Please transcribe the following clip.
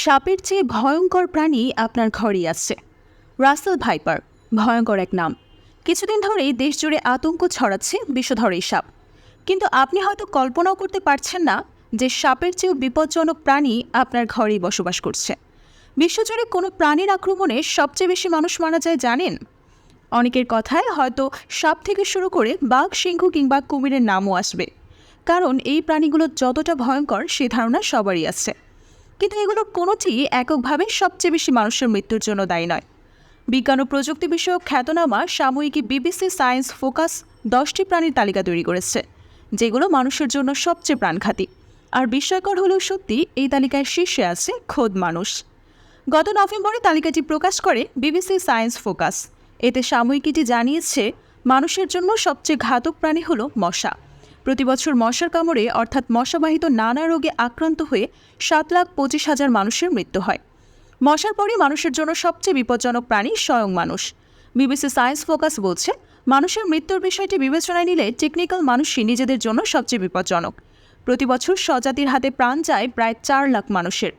সাপের চেয়ে ভয়ঙ্কর প্রাণী আপনার ঘরেই আছে। রাসেল ভাইপার ভয়ঙ্কর এক নাম। কিছুদিন ধরেই দেশ জুড়ে আতঙ্ক ছড়াচ্ছে বিষধর এই সাপ। কিন্তু আপনি হয়তো কল্পনাও করতে পারছেন না যে সাপের চেয়েও বিপজ্জনক প্রাণী আপনার ঘরেই বসবাস করছে। বিশ্বজুড়ে কোনো প্রাণীর আক্রমণে সবচেয়ে বেশি মানুষ মারা যায় জানেন? অনেকের কথায় হয়তো সাপ থেকে শুরু করে বাঘ, সিংহ কিংবা কুমিরের নামও আসবে, কারণ এই প্রাণীগুলো যতটা ভয়ঙ্কর সে ধারণা সবারই আছে। কিন্তু এগুলোর কোনোটি এককভাবে সবচেয়ে বেশি মানুষের মৃত্যুর জন্য দায়ী নয়। বিজ্ঞান ও প্রযুক্তি বিষয়ক খ্যাতনামা সাময়িকী বিবিসি সায়েন্স ফোকাস 10টি প্রাণীর তালিকা তৈরি করেছে, যেগুলো মানুষের জন্য সবচেয়ে প্রাণঘাতী। আর বিস্ময়কর হলেও সত্যি, এই তালিকায় শীর্ষে আছে খোদ মানুষ। গত নভেম্বরে তালিকাটি প্রকাশ করে বিবিসি সায়েন্স ফোকাস। এতে সাময়িকীটি জানিয়েছে মানুষের জন্য সবচেয়ে ঘাতক প্রাণী হলো মশা। প্রতিবছর মশার কামড়ে অর্থাৎ মশাবাহিত নানা রোগে আক্রান্ত হয়ে 7,25,000 মানুষের মৃত্যু হয়। মশার পরই মানুষের জন্য সবচেয়ে বিপজ্জনক প্রাণী স্বয়ং মানুষ। বিবিসি সায়েন্স ফোকাস বলছে, মানুষের মৃত্যুর বিষয়টি বিবেচনায় নিলে টেকনিক্যাল মানুষই নিজেদের জন্য সবচেয়ে বিপজ্জনক। প্রতিবছর স্বজাতির হাতে প্রাণ যায় প্রায় 4 লাখ মানুষের।